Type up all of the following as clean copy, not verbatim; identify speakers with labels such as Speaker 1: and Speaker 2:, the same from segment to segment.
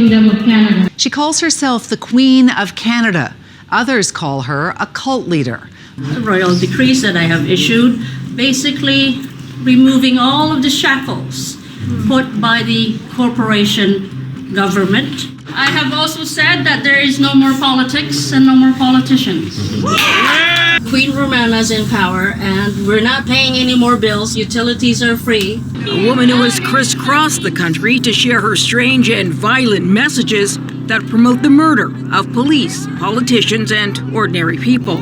Speaker 1: Kingdom of Canada.
Speaker 2: She calls herself the Queen of Canada. Others call her a cult leader.
Speaker 3: The royal decrees that I have issued, basically removing all of the shackles put by the corporation government. I have also said that there is no more politics and no more politicians. Queen Romana's in power and we're not paying any more bills. Utilities are free.
Speaker 4: A woman who has crisscrossed the country to share her strange and violent messages that promote the murder of police, politicians, and ordinary people.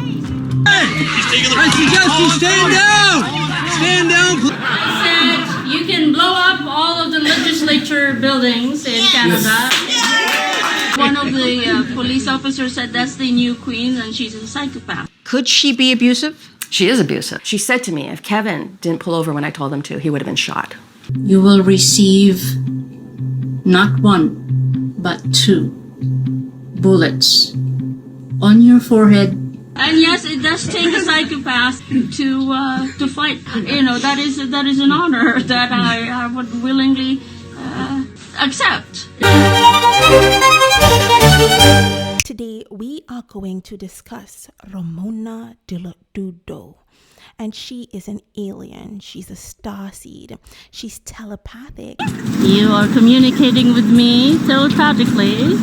Speaker 5: I suggest you stand down! Stand down, please.
Speaker 3: I said you can blow up all of the legislature buildings in Canada. One of the police officers said that's the new queen and she's a psychopath.
Speaker 2: Could she be abusive?
Speaker 6: She is abusive. She said to me, if Kevin didn't pull over when I told him to, he would have been shot.
Speaker 3: You will receive not one, but 2 bullets on your forehead. And yes, it does take a psychopath to fight. You know, that is an honor that I would willingly accept.
Speaker 7: Today, we are going to discuss Romana Didulo. And she is an alien. She's a starseed. She's telepathic.
Speaker 3: You are communicating with me telepathically.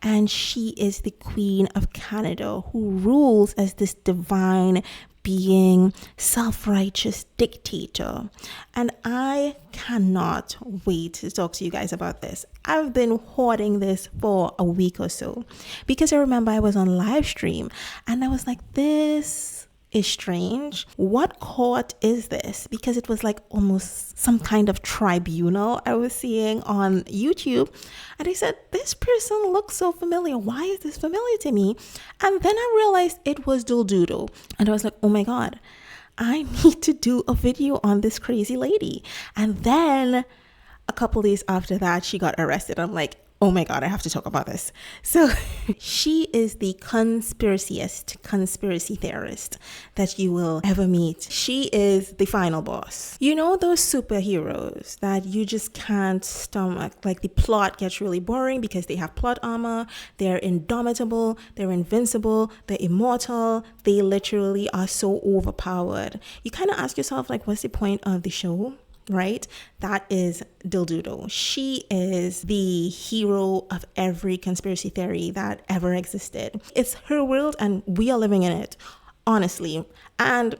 Speaker 7: And she is the Queen of Canada, who rules as this divine being, self-righteous dictator. And I cannot wait to talk to you guys about this. I've been hoarding this for a week or so because I remember I was on live stream and I was like, this is strange. What court is this? Because it was like almost some kind of tribunal I was seeing on YouTube. And I said, this person looks so familiar. Why is this familiar to me? And then I realized it was Didulo. And I was like, oh my God, I need to do a video on this crazy lady. And then a couple days after that, she got arrested. I'm like, oh my God, I have to talk about this. So she is the conspiracyist, conspiracy theorist that you will ever meet. She is the final boss. You know those superheroes that you just can't stomach? Like the plot gets really boring because they have plot armor. They're indomitable. They're invincible. They're immortal. They literally are so overpowered. You kind of ask yourself, like, what's the point of the show? Right? That is Didulo. She is the hero of every conspiracy theory that ever existed. It's her world and we are living in it, honestly. And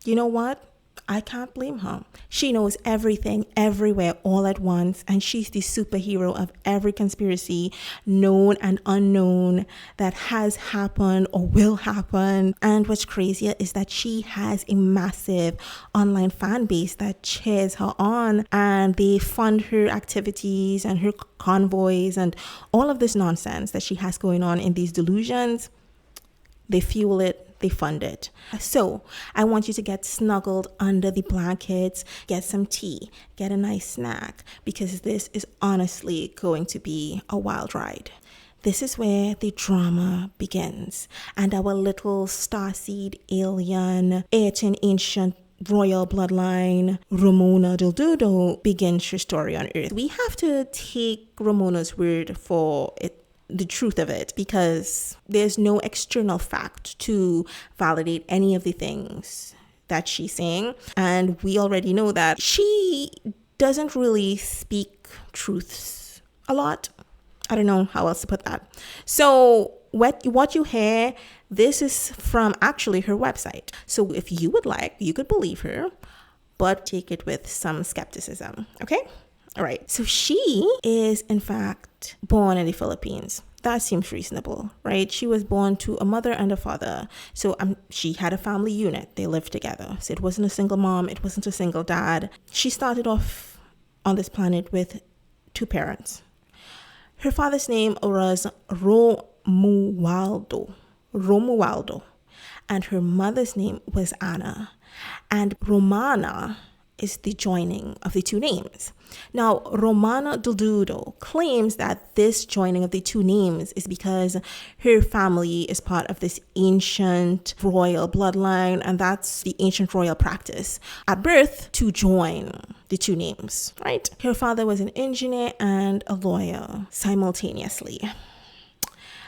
Speaker 7: you know what? I can't blame her. She knows everything, everywhere, all at once. And she's the superhero of every conspiracy, known and unknown, that has happened or will happen. And what's crazier is that she has a massive online fan base that cheers her on. And they fund her activities and her convoys and all of this nonsense that she has going on in these delusions. They fuel it. They fund it. So I want you to get snuggled under the blankets, get some tea, get a nice snack, because this is honestly going to be a wild ride. This is where the drama begins, and our little starseed alien, ancient royal bloodline, Romana Didulo, begins her story on Earth. We have to take Romana's word for it, the truth of it, because there's no external fact to validate any of the things that she's saying. And we already know that she doesn't really speak truths a lot. I don't know how else to put that. So what you hear, this is from actually her website. So if you would like, you could believe her, but take it with some skepticism. Okay? All right. So she is, in fact, born in the Philippines. That seems reasonable, right? She was born to a mother and a father. So she had a family unit. They lived together. So it wasn't a single mom. It wasn't a single dad. She started off on this planet with 2 parents. Her father's name was Romualdo. And her mother's name was Anna. And Romana is the joining of the two names. Now, Romana Didulo claims that this joining of the two names is because her family is part of this ancient royal bloodline, and that's the ancient royal practice at birth to join the two names, right? Her father was an engineer and a lawyer simultaneously.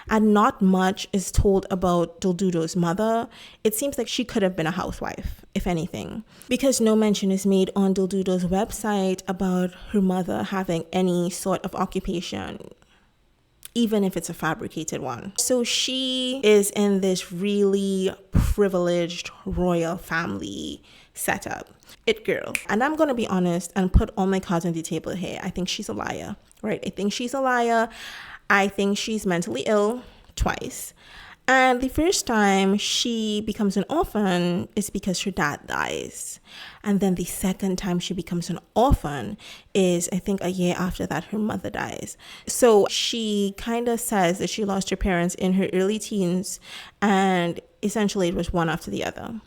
Speaker 7: And not much is told about Didulo's mother. It seems like she could have been a housewife, if anything, because no mention is made on Didulo's website about her mother having any sort of occupation, even if it's a fabricated one. So she is in this really privileged royal family setup. It girl. And I'm going to be honest and put all my cards on the table here. I think she's a liar, right? I think she's a liar. I think she's mentally ill twice. And the first time she becomes an orphan is because her dad dies. And then the second time she becomes an orphan is, I think, a year after that, her mother dies. So she kind of says that she lost her parents in her early teens, and essentially it was one after the other.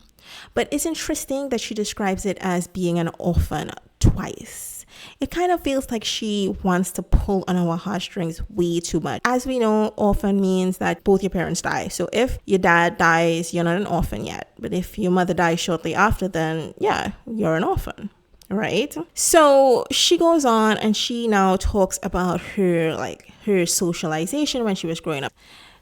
Speaker 7: But it's interesting that she describes it as being an orphan twice. It kind of feels like she wants to pull on our heartstrings way too much. As we know, orphan means that both your parents die. So if your dad dies, you're not an orphan yet. But if your mother dies shortly after, then yeah, you're an orphan, right? So she goes on and she now talks about her socialization when she was growing up.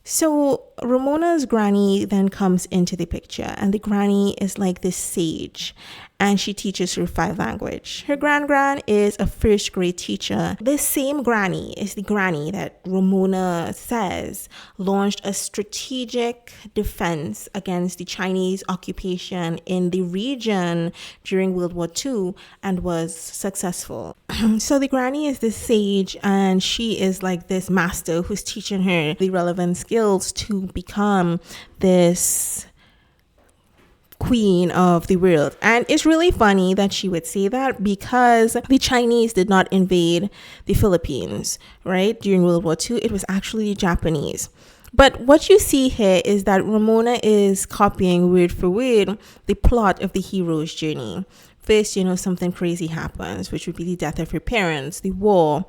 Speaker 7: So Ramona's granny then comes into the picture, and the granny is like this sage, and she teaches her 5 languages. Her gran is a first grade teacher. This same granny is the granny that Romana says launched a strategic defense against the Chinese occupation in the region during World War II and was successful. So the granny is this sage, and she is like this master who's teaching her the relevant skills to become this queen of the world. And it's really funny that she would say that, because the Chinese did not invade the Philippines, right? During World War II, it was actually the Japanese. But what you see here is that Romana is copying word for word the plot of the hero's journey. First, something crazy happens, which would be the death of her parents, the war.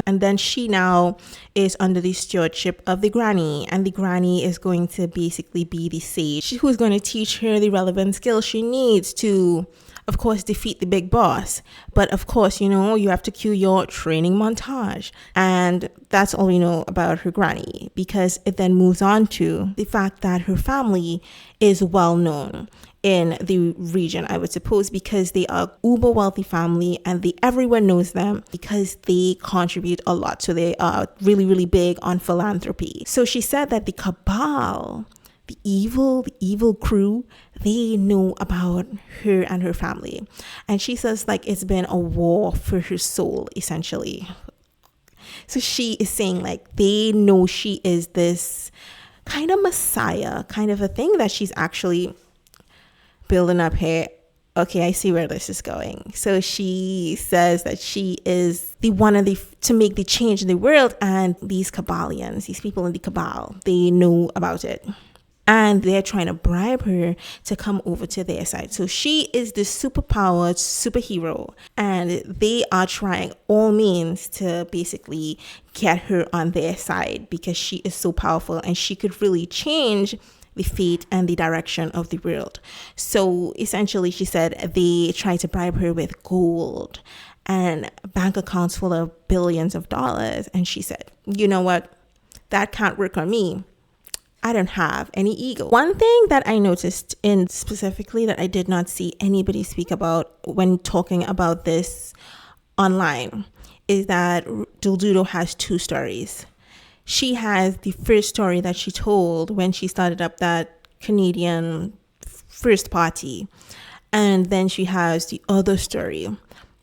Speaker 7: And then she now is under the stewardship of the granny. And the granny is going to basically be the sage who's going to teach her the relevant skills she needs to, of course, defeat the big boss. But of course, you have to cue your training montage. And that's all we know about her granny, because it then moves on to the fact that her family is well known in the region, I would suppose, because they are uber wealthy family, and everyone knows them because they contribute a lot. So they are really, really big on philanthropy. So she said that the cabal, the evil crew, they know about her and her family. And she says it's been a war for her soul, essentially. So she is saying they know she is this kind of messiah, kind of a thing that she's actually building up here. Okay, I see where this is going. So she says that she is the one to make the change in the world, and these Kabbalians, these people in the cabal, they know about it. And they're trying to bribe her to come over to their side. So she is the superpowered superhero, and they are trying all means to basically get her on their side because she is so powerful and she could really change the fate and the direction of the world. So essentially, she said they tried to bribe her with gold and bank accounts full of billions of dollars. And she said, you know what? That can't work on me. I don't have any ego. One thing that I noticed in specifically that I did not see anybody speak about when talking about this online is that Didulo has 2 stories. She has the first story that she told when she started up that Canadian first party. And then she has the other story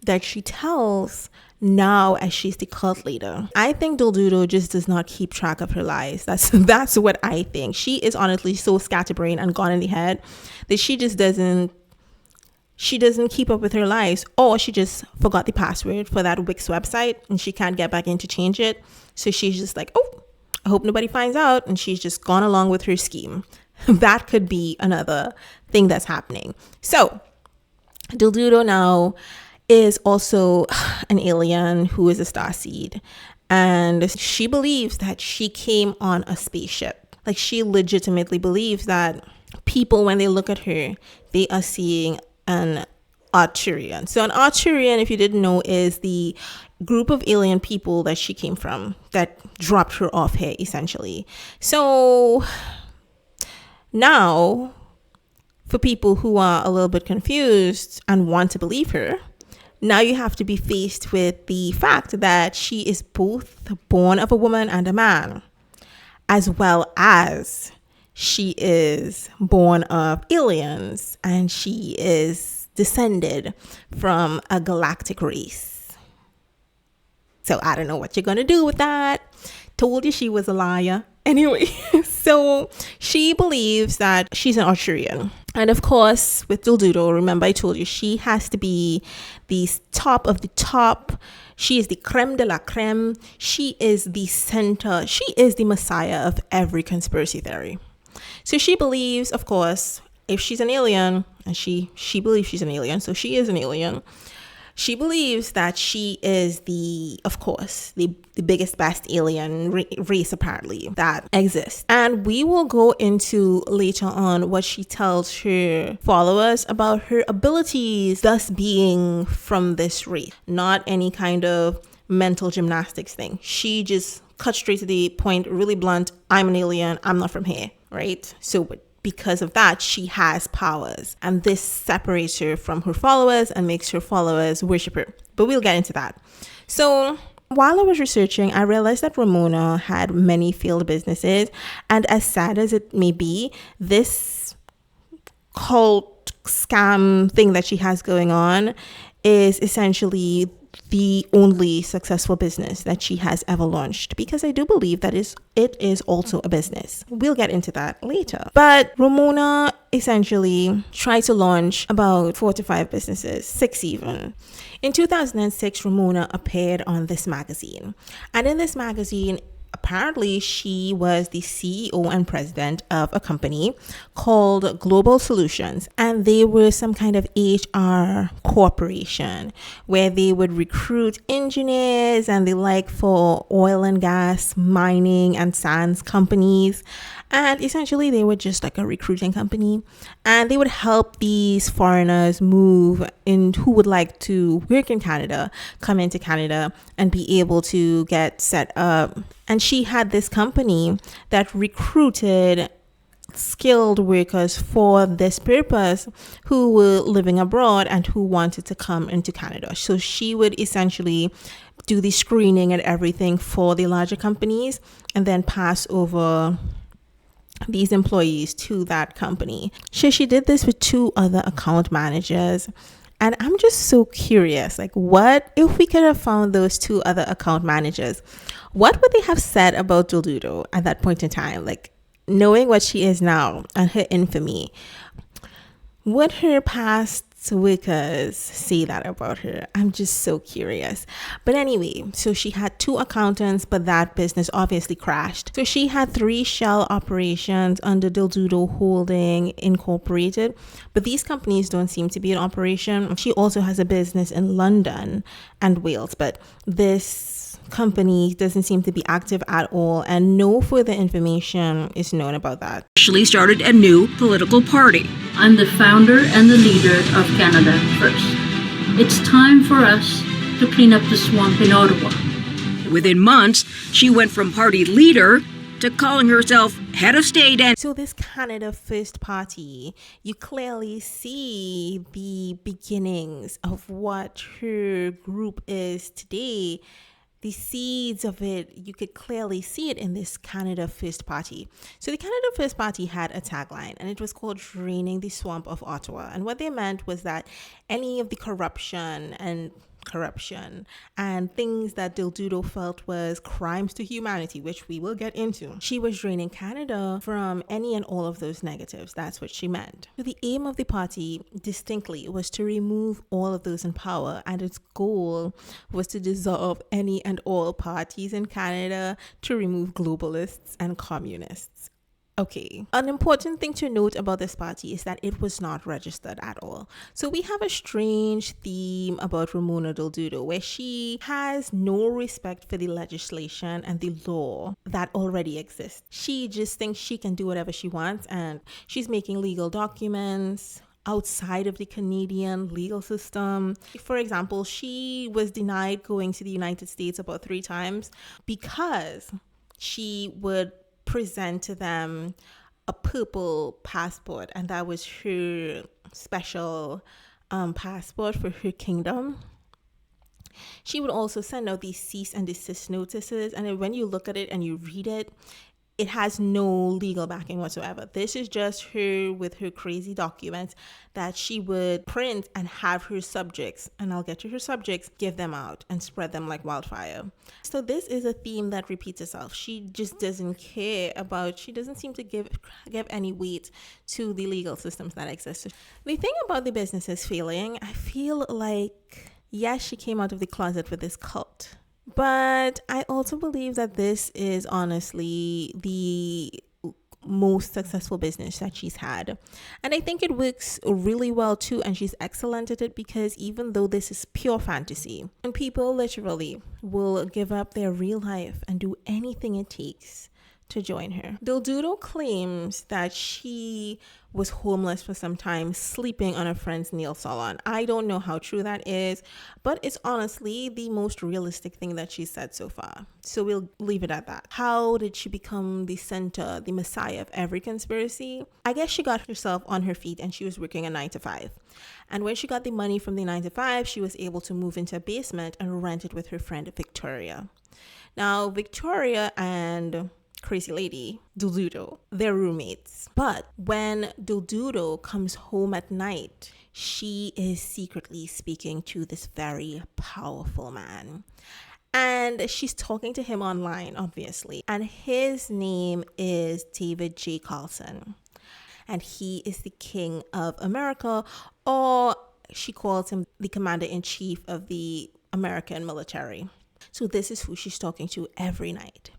Speaker 7: that she tells now as she's the cult leader. I think Didulo just does not keep track of her lies. That's what I think. She is honestly so scatterbrained and gone in the head that she doesn't keep up with her lies, or she just forgot the password for that Wix website and she can't get back in to change it. So she's just like, oh, I hope nobody finds out. And she's just gone along with her scheme. That could be another thing that's happening. So Dildudo now is also an alien who is a starseed. And she believes that she came on a spaceship. Like, she legitimately believes that people, when they look at her, they are seeing an Arturian. So an Arturian, if you didn't know, is the group of alien people that she came from that dropped her off here, essentially. So now, for people who are a little bit confused and want to believe her, now you have to be faced with the fact that she is both born of a woman and a man, as well as she is born of aliens and she is descended from a galactic race. So I don't know what you're going to do with that. Told you she was a liar. Anyway, so she believes that she's an Arturian. And of course, with Dildudo, remember I told you she has to be the top of the top. She is the creme de la creme. She is the center. She is the messiah of every conspiracy theory. So she believes, of course, if she's an alien, and she believes she's an alien, so she is an alien. She believes that she is of course, the biggest, best alien race, apparently, that exists. And we will go into later on what she tells her followers about her abilities, thus being from this race. Not any kind of mental gymnastics thing. She just cut straight to the point, really blunt. I'm an alien. I'm not from here, right? So because of that, she has powers, and this separates her from her followers and makes her followers worship her. But we'll get into that. So while I was researching, I realized that Romana had many failed businesses, and as sad as it may be, this cult scam thing that she has going on is essentially the only successful business that she has ever launched, because I do believe that it is also a business. We'll get into that later. But Romana essentially tried to launch about 4 to 5 businesses, 6 even. In 2006, Romana appeared on this magazine. And in this magazine, apparently she was the CEO and president of a company called Global Solutions, and they were some kind of HR corporation where they would recruit engineers and the like for oil and gas, mining and sands companies. And essentially they were just like a recruiting company, and they would help these foreigners move in who would like to work in Canada, come into Canada and be able to get set up. And she had this company that recruited skilled workers for this purpose who were living abroad and who wanted to come into Canada. So she would essentially do the screening and everything for the larger companies and then pass over these employees to that company. So she did this with 2 other account managers. And I'm just so curious, like, what if we could have found those 2 other account managers? What would they have said about Dildudo at that point in time? Like, knowing what she is now and her infamy, would her past workers say that about her? I'm just so curious. But anyway, so she had 2 accountants, but that business obviously crashed. So she had 3 shell operations under Dildudo Holding Incorporated, but these companies don't seem to be in operation. She also has a business in London and Wales, but this company doesn't seem to be active at all, and no further information is known about that.
Speaker 4: She started a new political party.
Speaker 3: I'm the founder and the leader of Canada First. It's time for us to clean up the swamp in Ottawa.
Speaker 4: Within months, she went from party leader to calling herself head of state. And
Speaker 7: so this Canada First Party, you clearly see the beginnings of what her group is today. The seeds of it, you could clearly see it in this Canada First Party. So the Canada First Party had a tagline, and it was called Draining the Swamp of Ottawa. And what they meant was that any of the corruption and things that Dildudo felt was crimes to humanity, which we will get into, she was draining Canada from any and all of those negatives. That's what she meant. So the aim of the party distinctly was to remove all of those in power, and its goal was to dissolve any and all parties in Canada, to remove globalists and communists. Okay, an important thing to note about this party is that it was not registered at all. So we have a strange theme about Romana Didulo where she has no respect for the legislation and the law that already exists. She just thinks she can do whatever she wants, and she's making legal documents outside of the Canadian legal system. For example, she was denied going to the United States about 3 times because she would present to them a purple passport, and that was her special passport for her kingdom. She would also send out these cease and desist notices, and when you look at it and you read it, it has no legal backing whatsoever. This is just her with her crazy documents that she would print and have her subjects, and I'll get to her subjects, give them out and spread them like wildfire. So this is a theme that repeats itself. She just doesn't care about, she doesn't seem to give any weight to the legal systems that exist. The thing about the businesses failing, I feel like, yes, she came out of the closet with this cult. But I also believe that this is honestly the most successful business that she's had. And I think it works really well too, and she's excellent at it, because even though this is pure fantasy, and people literally will give up their real life and do anything it takes to join her. Didulo claims that she was homeless for some time, sleeping on a friend's nail salon. I don't know how true that is, but it's honestly the most realistic thing that she said so far. So we'll leave it at that. How did she become the center, the messiah of every conspiracy? I guess she got herself on her feet and she was working a 9 to 5. And when she got the money from the 9 to 5, she was able to move into a basement and rent it with her friend Victoria. Now, Victoria and crazy lady Didulo, they're roommates. But when Didulo comes home at night, she is secretly speaking to this very powerful man. And she's talking to him online, obviously. And his name is David J. Carlson. And he is the king of America, or she calls him the commander-in-chief of the American military. So this is who she's talking to every night.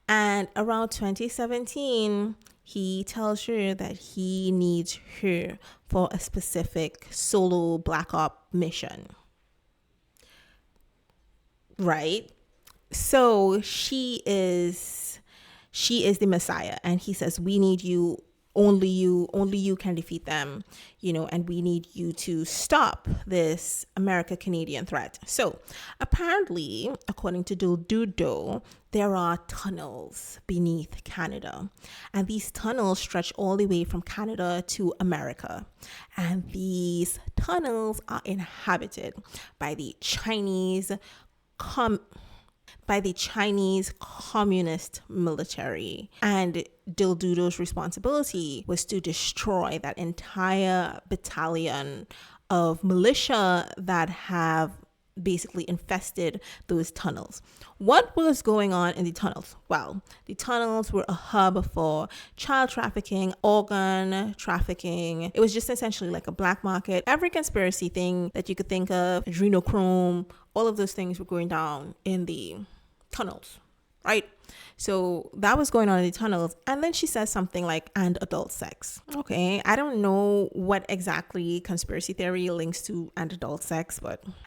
Speaker 7: And around 2017, he tells her that he needs her for a specific solo black op mission. Right? So she is the messiah, and he says, we need you, only you can defeat them, and we need you to stop this America-Canadian threat. So apparently, according to Didulo, there are tunnels beneath Canada, and these tunnels stretch all the way from Canada to America. And these tunnels are inhabited by the Chinese communist military, and Didulo's responsibility was to destroy that entire battalion of militia that have basically infested those tunnels. What was going on in the tunnels? Well, the tunnels were a hub for child trafficking, organ trafficking. It was just essentially like a black market. Every conspiracy thing that you could think of, adrenochrome, all of those things were going down in the tunnels, right? So that was going on in the tunnels. And then she says something like, and adult sex. Okay, I don't know what exactly conspiracy theory links to and adult sex,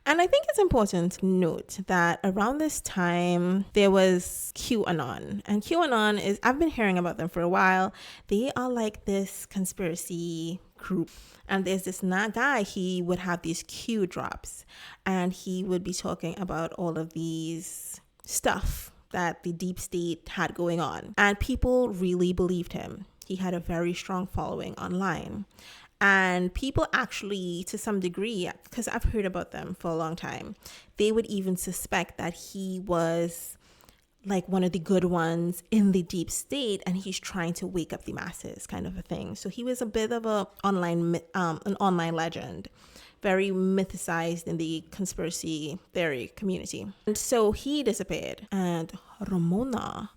Speaker 7: and I think it's important to note that around this time, there was QAnon. And QAnon is, I've been hearing about them for a while. They are like this conspiracy group. And there's this guy, he would have these Q drops, and he would be talking about all of these stuff that the deep state had going on, and people really believed him. He had a very strong following online, and people actually, to some degree, because I've heard about them for a long time, they would even suspect that he was like one of the good ones in the deep state, and he's trying to wake up the masses, kind of a thing. So he was a bit of an online legend, very mythicized in the conspiracy theory community. And so he disappeared, and Romana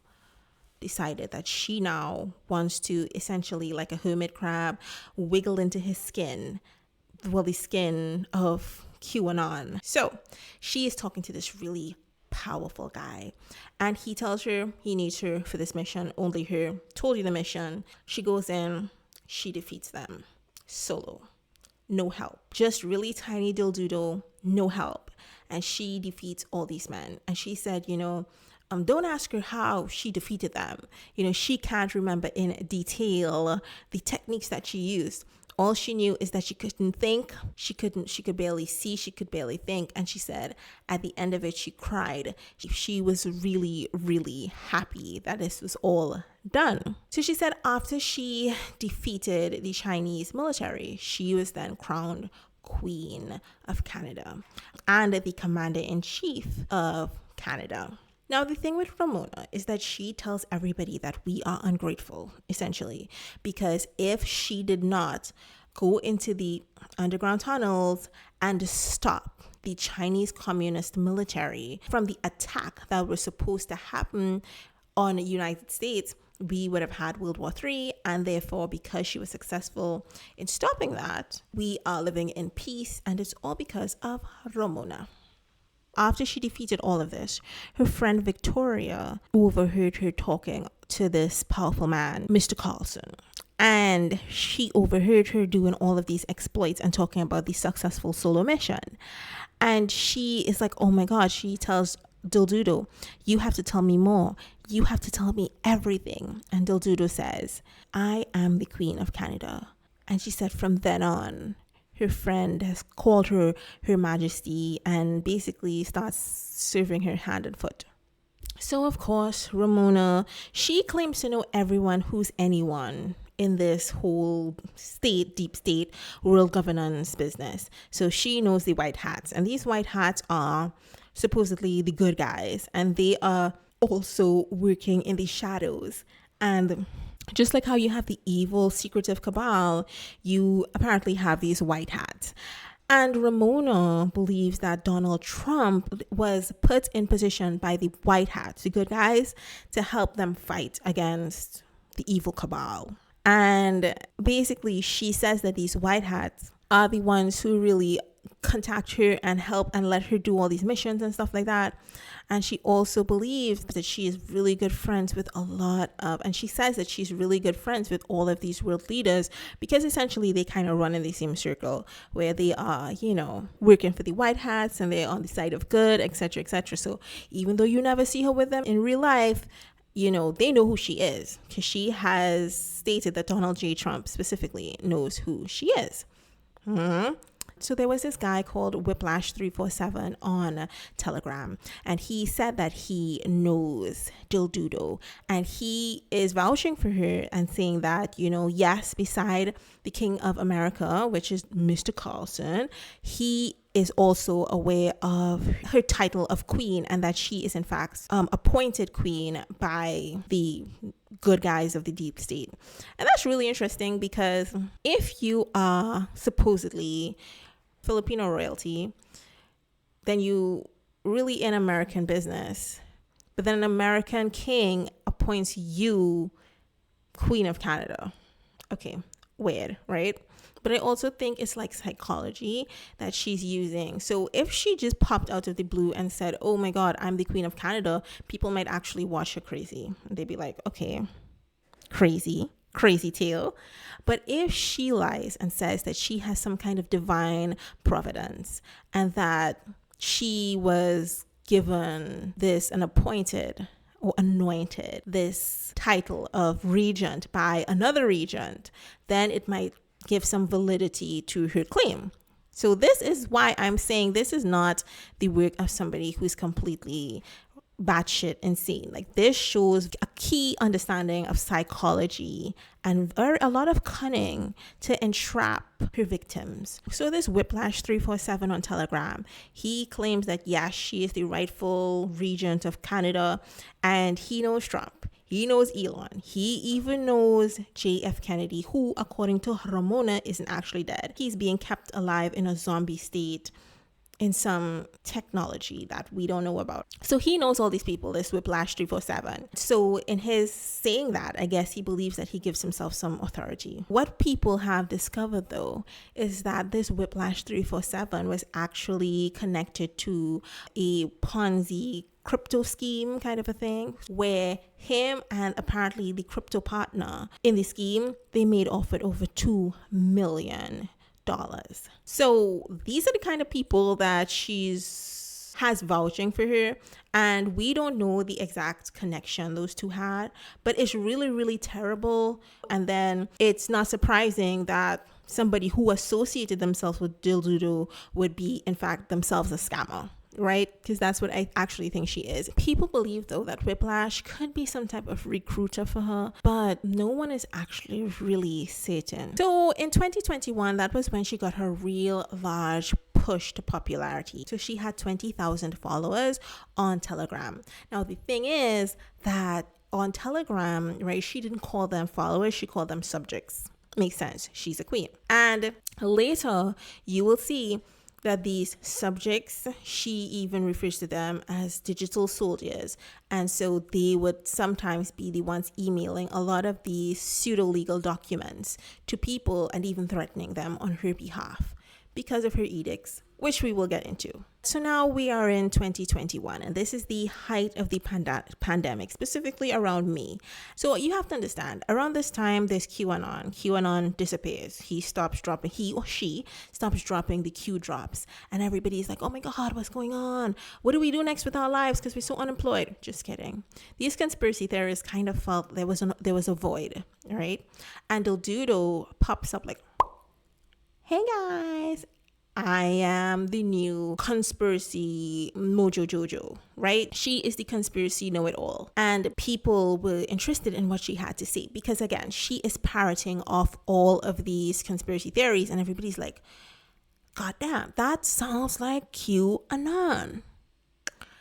Speaker 7: decided that she now wants to essentially, like a hermit crab, wiggle into his skin, well, the skin of QAnon. So she is talking to this really powerful guy. And he tells her he needs her for this mission, only her, told you the mission. She goes in, she defeats them solo. No help. Just really tiny dildoodle, no help. And she defeats all these men. And she said, don't ask her how she defeated them. She can't remember in detail the techniques that she used. All she knew is that she couldn't think. She could barely see. She could barely think. And she said at the end of it, she cried. She was really, really happy that this was all done. So she said after she defeated the Chinese military, she was then crowned Queen of Canada and the Commander-in-Chief of Canada. Now, the thing with Romana is that she tells everybody that we are ungrateful, essentially, because if she did not go into the underground tunnels and stop the Chinese Communist military from the attack that was supposed to happen on the United States, we would have had World War III. And therefore, because she was successful in stopping that, we are living in peace. And it's all because of Romana. After she defeated all of this, her friend Victoria overheard her talking to this powerful man, Mr. Carlson. And she overheard her doing all of these exploits and talking about the successful solo mission. And she is like, oh my God, she tells Dildudo, you have to tell me more. You have to tell me everything. And Dildudo says, I am the Queen of Canada. And she said from then on, her friend has called her Her Majesty and basically starts serving her hand and foot. So, of course, Romana, she claims to know everyone who's anyone in this whole state, deep state, world governance business. So she knows the white hats. And these white hats are supposedly the good guys. And they are also working in the shadows. And just like how you have the evil, secretive cabal, you apparently have these white hats. And Romana believes that Donald Trump was put in position by the white hats, the good guys, to help them fight against the evil cabal. And basically, she says that these white hats are the ones who really contact her and help and let her do all these missions and stuff like that. And she also believes that she is really good friends with and she says that she's really good friends with all of these world leaders because essentially they kind of run in the same circle where they are, working for the white hats and they're on the side of good, etc., etc. So even though you never see her with them in real life, they know who she is because she has stated that Donald J. Trump specifically knows who she is. So there was this guy called Whiplash347 on Telegram, and he said that he knows Dildudo, and he is vouching for her and saying that, yes, beside the King of America, which is Mr. Carlson, he is also aware of her title of queen and that she is in fact appointed queen by the good guys of the deep state. And that's really interesting because if you are supposedly Filipino royalty, then you really in American business, but then an American king appoints you Queen of Canada. Okay, weird, right? But I also think it's like psychology that she's using. So if she just popped out of the blue and said, oh my God, I'm the Queen of Canada, people might actually watch her crazy. They'd be like, okay, crazy tale. But if she lies and says that she has some kind of divine providence and that she was given this and appointed or anointed this title of regent by another regent, then it might give some validity to her claim. So this is why I'm saying this is not the work of somebody who's completely batshit insane. Like, this shows a key understanding of psychology and a lot of cunning to entrap her victims. So this Whiplash347 on Telegram, he claims that yes, she is the rightful regent of Canada, and he knows Trump. He knows Elon. He even knows JF Kennedy, who, according to Romana, isn't actually dead. He's being kept alive in a zombie state in some technology that we don't know about. So he knows all these people, this Whiplash 347. So in his saying that, I guess he believes that he gives himself some authority. What people have discovered, though, is that this Whiplash 347 was actually connected to a Ponzi crypto scheme kind of a thing, where him and apparently the crypto partner in the scheme, they made off with over $2 million. So these are the kind of people that has vouching for her, and we don't know the exact connection those two had, but it's really, really terrible. And then it's not surprising that somebody who associated themselves with Didulo would be in fact themselves a scammer, right? Because that's what I actually think she is. People believe, though, that Whiplash could be some type of recruiter for her, but no one is actually really certain. So in 2021, that was when she got her real large push to popularity. So she had 20,000 followers on Telegram. Now, the thing is that on Telegram, right, she didn't call them followers, she called them subjects. Makes sense. She's a queen. And later, you will see that these subjects, she even refers to them as digital soldiers. And so they would sometimes be the ones emailing a lot of these pseudo-legal documents to people and even threatening them on her behalf because of her edicts, which we will get into. So now we are in 2021, and this is the height of the pandemic, specifically around May. So you have to understand, around this time, there's QAnon disappears. He or she stops dropping the Q drops, and everybody's like, oh my God, what's going on? What do we do next with our lives? Because we're so unemployed. Just kidding. These conspiracy theorists kind of felt there was a void, right? And Didulo pops up like, hey guys, I am the new conspiracy mojo jojo, right? She is the conspiracy know-it-all. And people were interested in what she had to say because, again, she is parroting off all of these conspiracy theories, and everybody's like, God damn, that sounds like QAnon.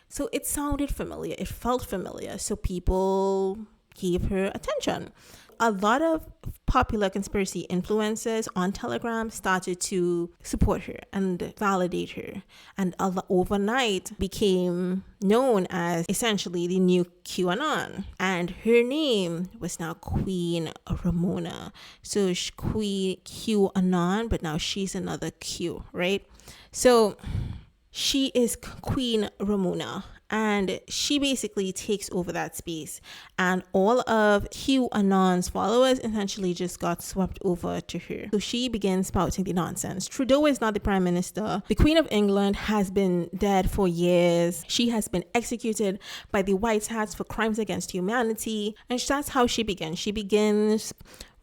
Speaker 7: So it sounded familiar. It felt familiar. So people gave her attention. A lot of popular conspiracy influencers on Telegram started to support her and validate her, and overnight became known as essentially the new QAnon. And her name was now Queen Romana. So Queen QAnon, but now she's another Q, right? So she is Queen Romana, and she basically takes over that space, and all of QAnon's followers essentially just got swept over to her. So she begins spouting the nonsense. Trudeau is not the prime minister. The Queen of England has been dead for years. She has been executed by the White Hats for crimes against humanity, and that's how she begins. She begins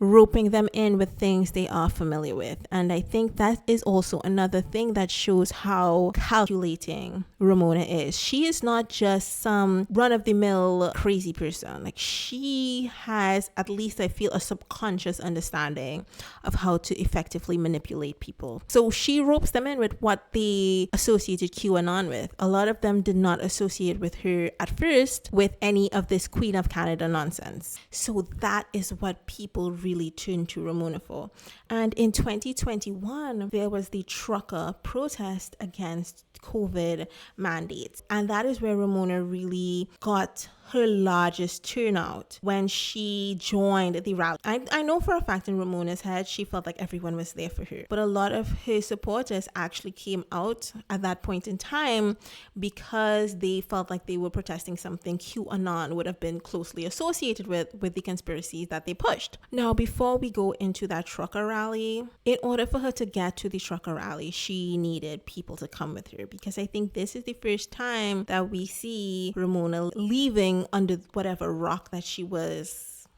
Speaker 7: roping them in with things they are familiar with. And I think that is also another thing that shows how calculating Romana is. She is not just some run-of-the-mill crazy person. Like, she has, at least I feel, a subconscious understanding of how to effectively manipulate people. So she ropes them in with what they associated QAnon with. A lot of them did not associate with her at first with any of this Queen of Canada nonsense. So that is what people really turned to Romana for. And in 2021, there was the trucker protest against COVID mandates. And that is where Romana really got her largest turnout when she joined the rally. I know for a fact in Romana's head, she felt like everyone was there for her. But a lot of her supporters actually came out at that point in time because they felt like they were protesting something QAnon would have been closely associated with the conspiracies that they pushed. Now, before we go into that trucker rally, in order for her to get to the trucker rally, she needed people to come with her, because I think this is the first time that we see Romana leaving under whatever rock that she was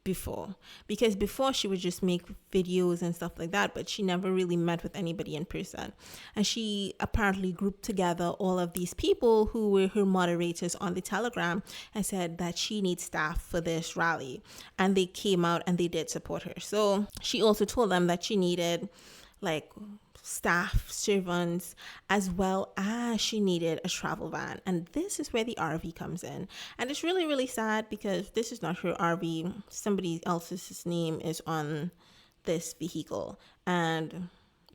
Speaker 7: before. Because before, she would just make videos and stuff like that, but she never really met with anybody in person. And she apparently grouped together all of these people who were her moderators on the Telegram and said that she needs staff for this rally. And they came out and they did support her. So she also told them that she needed like staff, servants, as well as she needed a travel van. And this is where the RV comes in. And it's really, really sad because this is not her RV. Somebody else's name is on this vehicle. And,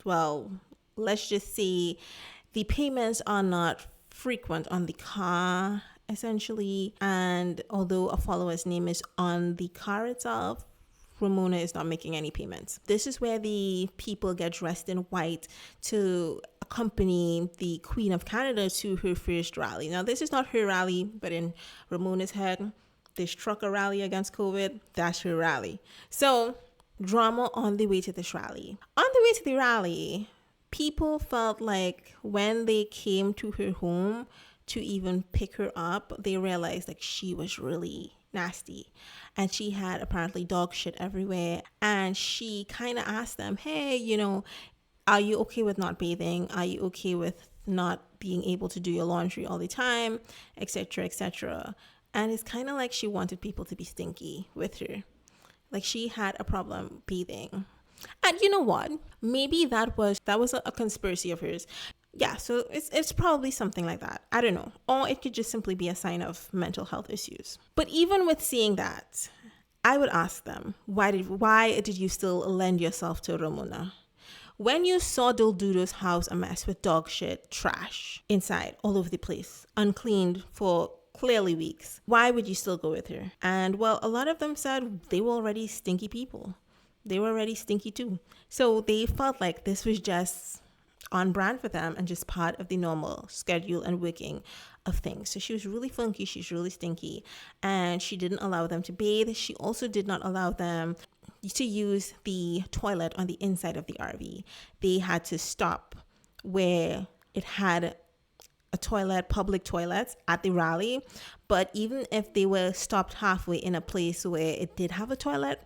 Speaker 7: well, let's just say the payments are not frequent on the car, essentially. And although a follower's name is on the car itself, Romana is not making any payments. This is where the people get dressed in white to accompany the Queen of Canada to her first rally. Now, this is not her rally, but in Romana's head, this trucker rally against COVID, that's her rally. So, drama on the way to this rally. On the way to the rally, people felt like when they came to her home to even pick her up, they realized like she was really nasty and she had apparently dog shit everywhere. And she kind of asked them, hey, are you okay with not bathing? Are you okay with not being able to do your laundry all the time, etc., etc.? And it's kind of like she wanted people to be stinky with her. Like she had a problem bathing. And you know what? Maybe that was a conspiracy of hers. Yeah, so it's probably something like that. I don't know. Or it could just simply be a sign of mental health issues. But even with seeing that, I would ask them, why did you still lend yourself to Romana? When you saw Didulo's house a mess with dog shit, trash inside, all over the place, uncleaned for clearly weeks, why would you still go with her? And well, a lot of them said they were already stinky people. They were already stinky too. So they felt like this was just on brand for them and just part of the normal schedule and working of things. So she was really funky. She's really stinky. And she didn't allow them to bathe. She also did not allow them to use the toilet on the inside of the RV. They had to stop where it had a toilet, public toilets at the rally. But even if they were stopped halfway in a place where it did have a toilet,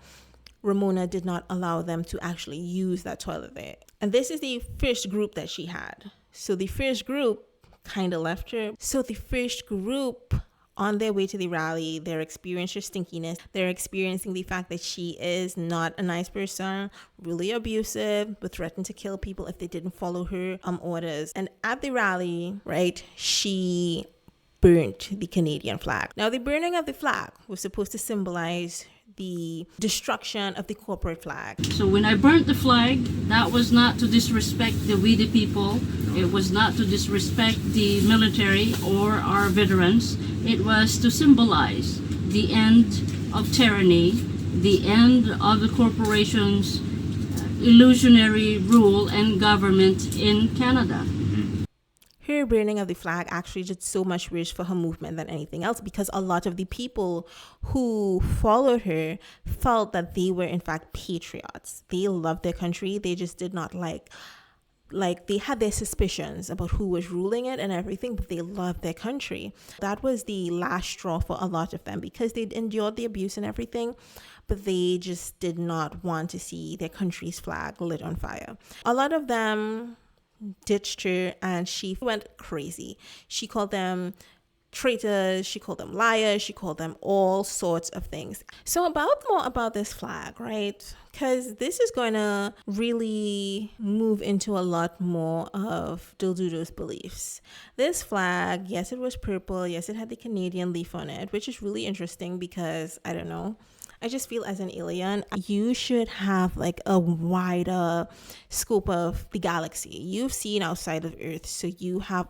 Speaker 7: Romana did not allow them to actually use that toilet there. And this is the first group that she had. So the first group kind of left her. So the first group on their way to the rally, they're experiencing her stinkiness. They're experiencing the fact that she is not a nice person, really abusive, would threaten to kill people if they didn't follow her orders. And at the rally, right, she burnt the Canadian flag. Now, the burning of the flag was supposed to symbolize the destruction of the corporate flag.
Speaker 3: So when I burnt the flag, that was not to disrespect we the people. It was not to disrespect the military or our veterans. It was to symbolize the end of tyranny, the end of the corporation's illusionary rule and government in Canada.
Speaker 7: Her burning of the flag actually did so much worse for her movement than anything else, because a lot of the people who followed her felt that they were in fact patriots. They loved their country. They just did not like they had their suspicions about who was ruling it and everything, but they loved their country. That was the last straw for a lot of them, because they'd endured the abuse and everything, but they just did not want to see their country's flag lit on fire. A lot of them ditched her and she went crazy. She called them traitors, she called them liars, she called them all sorts of things. So more about this flag, right? Because this is going to really move into a lot more of Didulo's beliefs. This flag, yes, it was purple, yes, it had the Canadian leaf on it, which is really interesting because, I don't know, I just feel as an alien, you should have like a wider scope of the galaxy. You've seen outside of Earth, so you have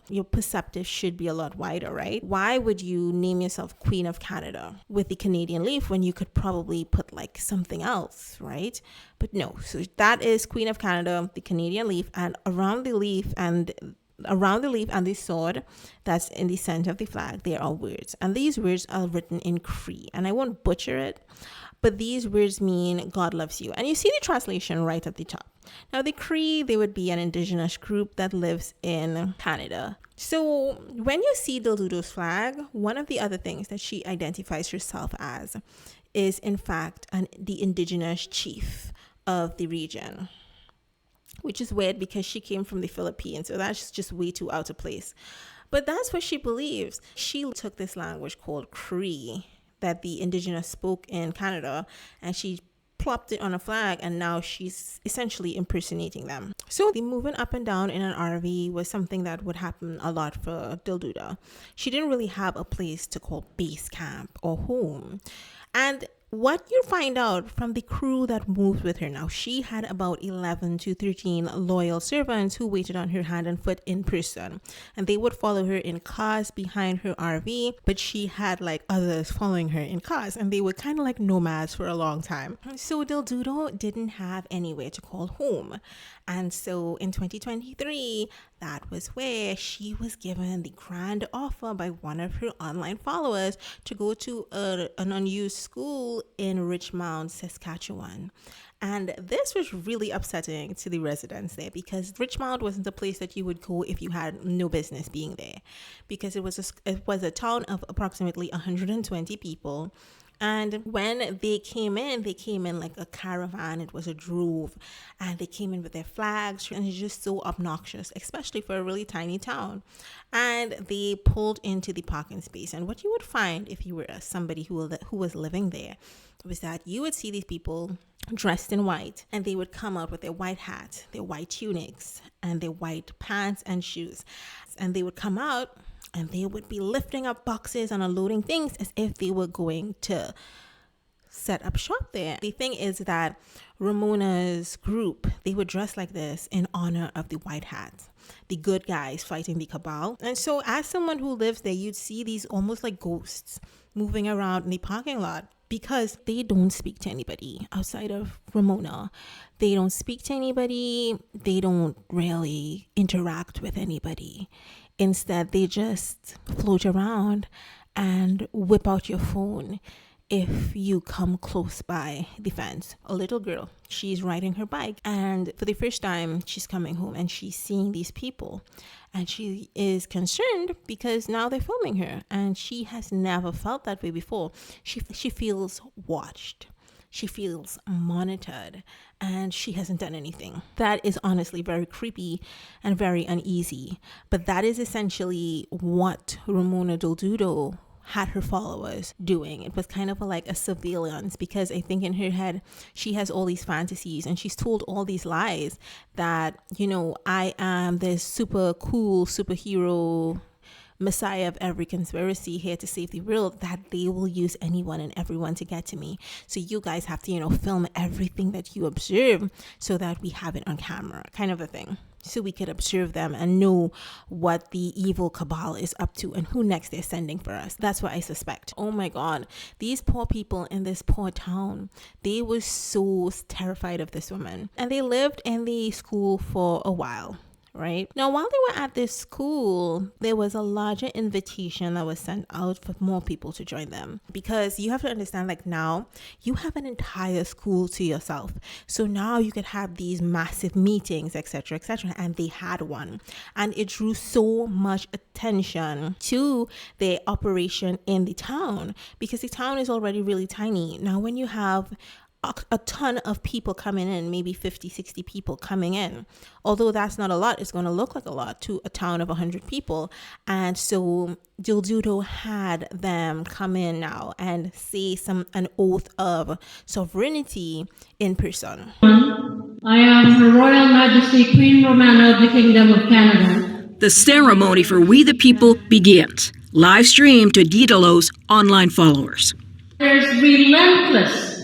Speaker 7: your perceptive should be a lot wider, right? Why would you name yourself Queen of Canada with the Canadian leaf when you could probably put like something else, right? But no, so that is Queen of Canada, the Canadian leaf, and around the leaf and the sword that's in the center of the flag, there are words. And these words are written in Cree. And I won't butcher it, but these words mean God loves you. And you see the translation right at the top. Now, the Cree, they would be an indigenous group that lives in Canada. So when you see Didulo's flag, one of the other things that she identifies herself as is, in fact, the indigenous chief of the region. Which is weird because she came from the Philippines, so that's just way too out of place. But that's what she believes. She took this language called Cree that the indigenous spoke in Canada, and she plopped it on a flag, and now she's essentially impersonating them. So the moving up and down in an RV was something that would happen a lot for Didulo. She didn't really have a place to call base camp or home. And what you find out from the crew that moved with her, now she had about 11 to 13 loyal servants who waited on her hand and foot in person, and they would follow her in cars behind her RV, but she had like others following her in cars, and they were kind of like nomads for a long time. So Didulo didn't have anywhere to call home, and so in 2023, that was where she was given the grand offer by one of her online followers to go to an unused school in Richmond, Saskatchewan. And this was really upsetting to the residents there, because Richmond wasn't a place that you would go if you had no business being there, because it was a town of approximately 120 people. And when they came in like a caravan. It was a drove, and they came in with their flags, and it's just so obnoxious, especially for a really tiny town. And they pulled into the parking space. And what you would find if you were somebody who was living there was that you would see these people dressed in white, and they would come out with their white hats, their white tunics, and their white pants and shoes. And they would come out, and they would be lifting up boxes and unloading things as if they were going to set up shop there. The thing is that Romona's group, they were dressed like this in honor of the white hats, the good guys fighting the cabal. And so as someone who lives there, you'd see these almost like ghosts moving around in the parking lot, because they don't speak to anybody outside of Romana. They don't speak to anybody. They don't really interact with anybody. Instead, they just float around and whip out your phone if you come close by the fence. A little girl, she's riding her bike, and for the first time, she's coming home and she's seeing these people, and she is concerned because now they're filming her, and she has never felt that way before. She feels watched. She feels monitored, and she hasn't done anything. That is honestly very creepy and very uneasy. But that is essentially what Romana Didulo had her followers doing. It was kind of like a surveillance, because I think in her head, she has all these fantasies, and she's told all these lies that, I am this super cool superhero messiah of every conspiracy here to save the world, that they will use anyone and everyone to get to me. So you guys have to, film everything that you observe so that we have it on camera, kind of a thing. So we could observe them and know what the evil cabal is up to and who next they're sending for us. That's what I suspect. Oh my God, these poor people in this poor town, they were so terrified of this woman. And they lived in the school for a while. Right now, while they were at this school, there was a larger invitation that was sent out for more people to join them, because you have to understand, like, now you have an entire school to yourself. So now you could have these massive meetings, etc., and they had one, and it drew so much attention to their operation in the town, because the town is already really tiny. Now when you have a ton of people coming in, maybe 50, 60 people coming in, although that's not a lot, it's going to look like a lot to a town of 100 people. And so Didulo had them come in now and say an oath of sovereignty in person.
Speaker 1: I am Her Royal Majesty Queen Romana of the Kingdom of Canada.
Speaker 4: The ceremony for We the People begins, live streamed to Didulo's online followers.
Speaker 1: There's relentless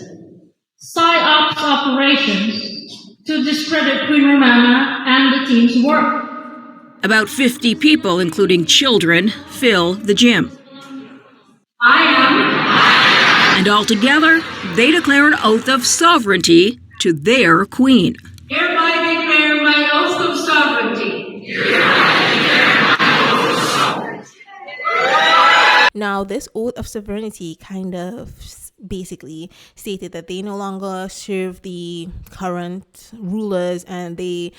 Speaker 1: PSYOPs operations to discredit Queen Romana and the team's work.
Speaker 4: About 50 people, including children, fill the gym.
Speaker 1: I am.
Speaker 4: And altogether, they declare an oath of sovereignty to their queen.
Speaker 1: Hereby declare my oath of sovereignty.
Speaker 7: Now, this oath of sovereignty kind of basically stated that they no longer serve the current rulers, and they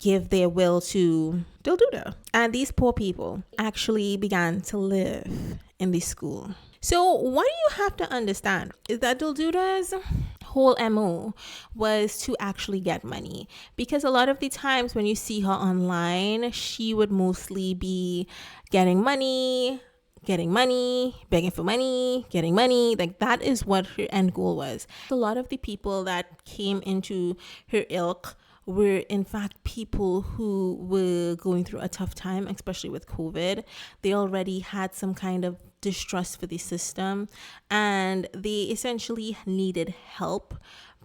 Speaker 7: give their will to Didulo. And these poor people actually began to live in this school. So what you have to understand is that Didulo's whole MO was to actually get money, because a lot of the times when you see her online, she would mostly be getting money, begging for money, getting money. Like, that is what her end goal was. A lot of the people that came into her ilk were in fact people who were going through a tough time, especially with COVID. They already had some kind of distrust for the system, and they essentially needed help,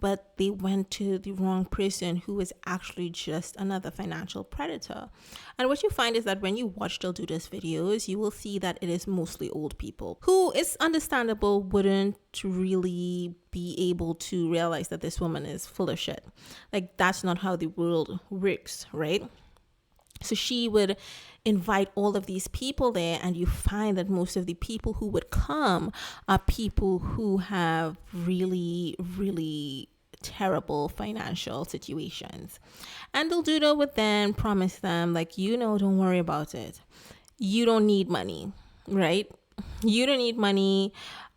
Speaker 7: but they went to the wrong person who was actually just another financial predator. And what you find is that when you watch Delusional's videos, you will see that it is mostly old people who, it's understandable, wouldn't really be able to realize that this woman is full of shit. Like, that's not how the world works, right? So she would invite all of these people there, and you find that most of the people who would come are people who have really, really terrible financial situations. And Delusional would then promise them, like, don't worry about it. You don't need money, right? You don't need money.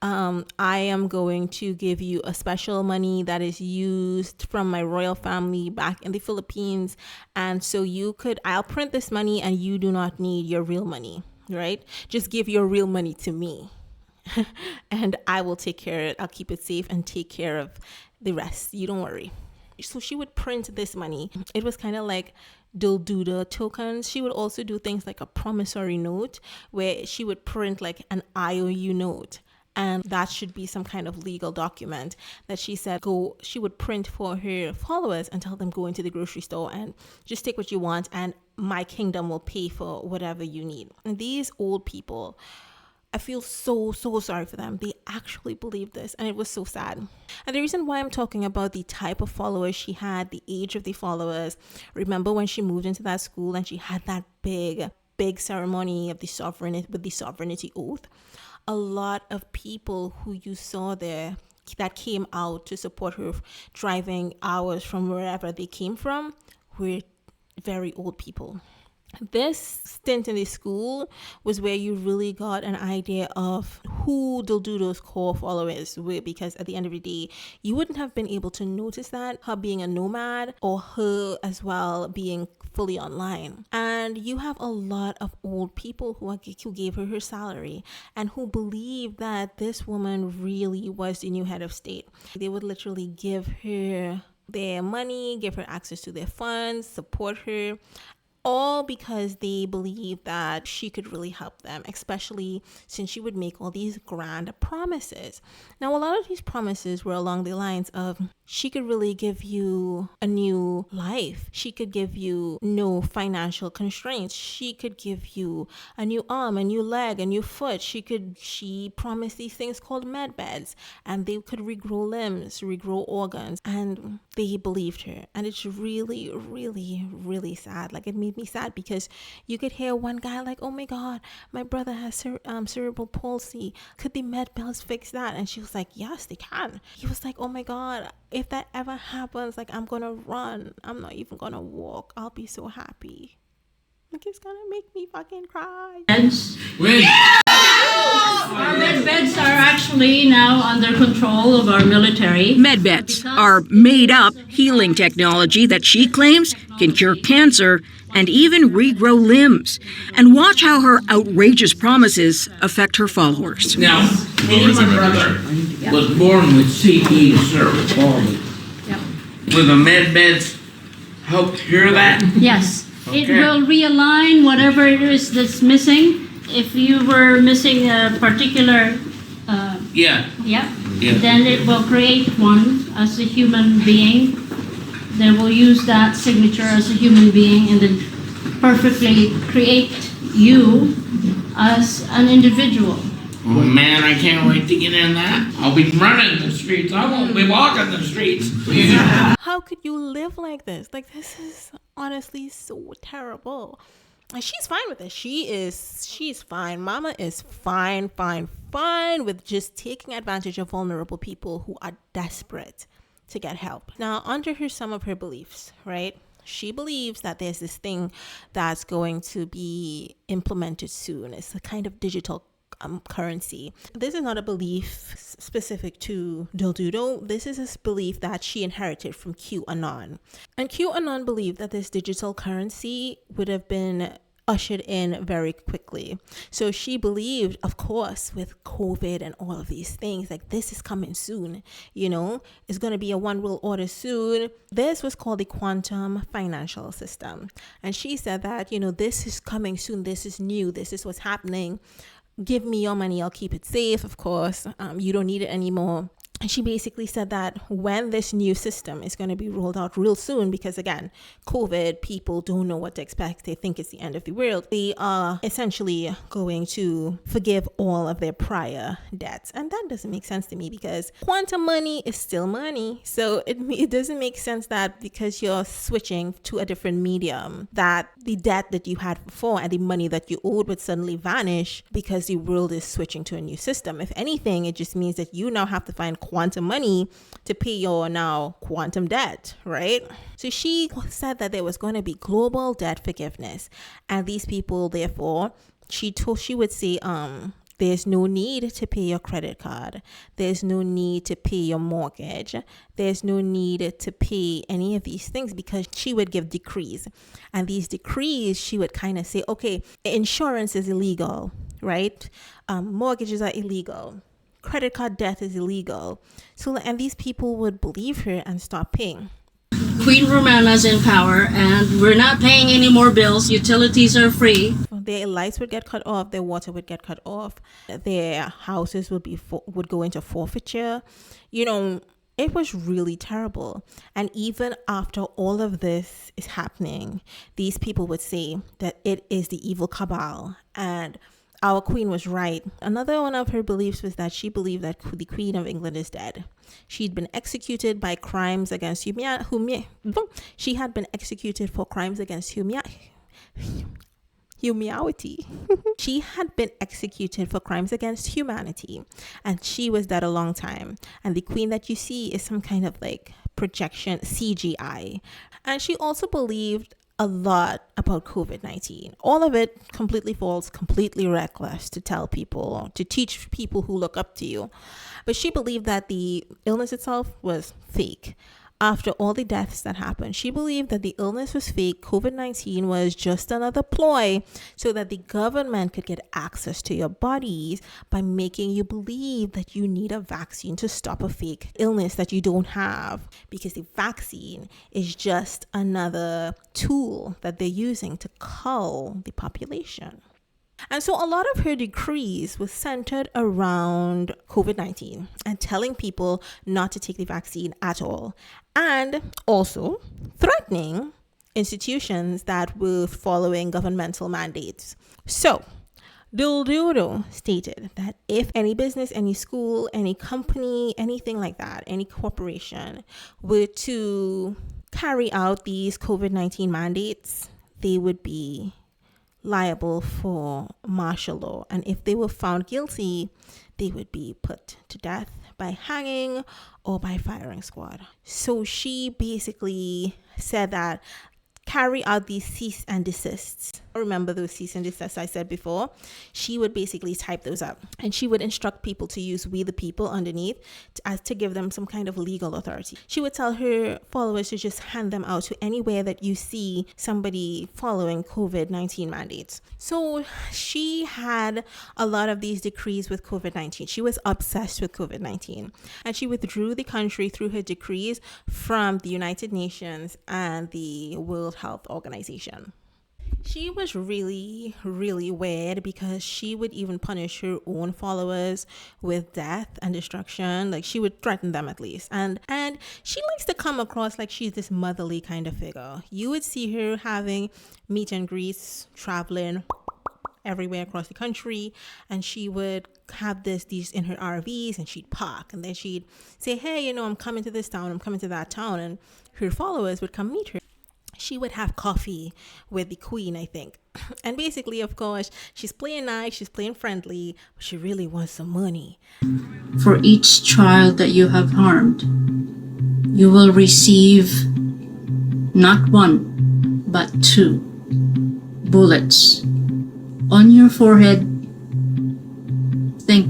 Speaker 7: I am going to give you a special money that is used from my royal family back in the Philippines. And so I'll print this money and you do not need your real money, right? Just give your real money to me and I will take care of it. I'll keep it safe and take care of the rest. You don't worry. So she would print this money. It was kind of like Dilduda tokens. She would also do things like a promissory note where she would print like an IOU note. And that should be some kind of legal document that she said she would print for her followers and tell them go into the grocery store and just take what you want and my kingdom will pay for whatever you need. And these old people, I feel so sorry for them. They actually believed this, and it was so sad. And the reason why I'm talking about the type of followers she had, the age of the followers, remember when she moved into that school and she had that big ceremony of the sovereignty oath? A lot of people who you saw there that came out to support her, driving hours from wherever they came from, were very old people. This stint in the school was where you really got an idea of who Delusional's core followers were, because at the end of the day, you wouldn't have been able to notice that, her being a nomad or her as well being fully online. And you have a lot of old people who gave her salary and who believed that this woman really was the new head of state. They would literally give her their money, give her access to their funds, support her, all because they believed that she could really help them, especially since she would make all these grand promises. Now, a lot of these promises were along the lines of she could really give you a new life. She could give you no financial constraints. She could give you a new arm, a new leg, a new foot. She promised these things called med beds, and they could regrow limbs, regrow organs, and they believed her. And it's really, really, really sad. Like, it made me sad because you could hear one guy like, oh my God, my brother has cerebral palsy. Could the med beds fix that? And she was like, yes, they can. He was like, oh my God, if that ever happens, like, I'm gonna run. I'm not even gonna walk. I'll be so happy. Like, it's gonna make me fucking cry.
Speaker 3: Our med beds are actually now under control of our military.
Speaker 4: Medbeds are made-up healing technology that she claims can cure cancer and even regrow limbs. And watch how her outrageous promises affect her followers.
Speaker 5: Now, me and my brother was born with CT, cerebral palsy. Will the med beds help cure that?
Speaker 3: Yes.
Speaker 5: Okay.
Speaker 3: It will realign whatever it is that's missing. If you were missing a particular
Speaker 5: Yeah.
Speaker 3: then it will create one as a human being. They will use that signature as a human being and then perfectly create you as an individual.
Speaker 5: Oh man, I can't wait to get in that. I'll be running the streets. I won't be walking the streets.
Speaker 7: How could you live like this? Like, this is honestly so terrible. And she's fine with it. She's fine. Mama is fine with just taking advantage of vulnerable people who are desperate to get help. Now, under some of her beliefs, right? She believes that there's this thing that's going to be implemented soon. It's a kind of digital currency. This is not a belief specific to Delusional. This is a belief that she inherited from QAnon. And QAnon believed that this digital currency would have been ushered in very quickly. So she believed, of course, with COVID and all of these things, like, this is coming soon, it's going to be a one world order soon. This was called the quantum financial system. And she said that, this is coming soon. This is new. This is what's happening. give me your money, I'll keep it safe, of course. You don't need it anymore. And she basically said that when this new system is going to be rolled out real soon, because again, COVID, people don't know what to expect. They think it's the end of the world. They are essentially going to forgive all of their prior debts. And that doesn't make sense to me, because quantum money is still money. So it doesn't make sense that because you're switching to a different medium, that the debt that you had before and the money that you owed would suddenly vanish because the world is switching to a new system. If anything, it just means that you now have to find quantum money to pay your now quantum debt, right? So she said that there was going to be global debt forgiveness, and these people, therefore, she would say, there's no need to pay your credit card. There's no need to pay your mortgage. There's no need to pay any of these things, because she would give decrees. And these decrees, she would kind of say, okay, insurance is illegal, right? Mortgages are illegal. Credit card debt is illegal. So, and these people would believe her and stop paying.
Speaker 3: Queen Romana's in power, and we're not paying any more bills. Utilities are free.
Speaker 7: Their lights would get cut off. Their water would get cut off. Their houses would go into forfeiture. You know, it was really terrible. And even after all of this is happening, these people would say that it is the evil cabal, and our queen was right. Another one of her beliefs was that she believed that the Queen of England is dead. She'd been executed by crimes against humanity. She had been executed for crimes against humanity. She had been executed for crimes against humanity, and she was dead a long time. And the queen that you see is some kind of like projection, CGI. And she also believed a lot about COVID-19. All of it completely false, completely reckless to tell people, to teach people who look up to you. But she believed that the illness itself was fake. After all the deaths that happened, she believed that the illness was fake. COVID-19 was just another ploy so that the government could get access to your bodies by making you believe that you need a vaccine to stop a fake illness that you don't have, because the vaccine is just another tool that they're using to cull the population. And so a lot of her decrees was centered around COVID-19 and telling people not to take the vaccine at all, and also threatening institutions that were following governmental mandates. So Didulo stated that if any business, any school, any company, anything like that, any corporation were to carry out these COVID-19 mandates, they would be liable for martial law, and if they were found guilty, they would be put to death by hanging or by firing squad. So she basically said that carry out these cease and desists. Remember those cease and desists I said before? She would basically type those up, and she would instruct people to use "we the people" underneath to give them some kind of legal authority. She would tell her followers to just hand them out to anywhere that you see somebody following COVID-19 mandates. So she had a lot of these decrees with COVID-19. She was obsessed with COVID-19, and she withdrew the country through her decrees from the United Nations and the World Health Organization. She was really, really weird, because she would even punish her own followers with death and destruction. Like, she would threaten them at least. And she likes to come across like she's this motherly kind of figure. You would see her having meet and greets, traveling everywhere across the country, and she would have these in her RVs, and she'd park, and then she'd say, hey, I'm coming to this town, I'm coming to that town, and her followers would come meet her. She would have coffee with the queen, I think. And basically, of course, she's playing nice, she's playing friendly, but she really wants some money.
Speaker 3: For each child that you have harmed, you will receive not one, but 2 bullets on your forehead. Think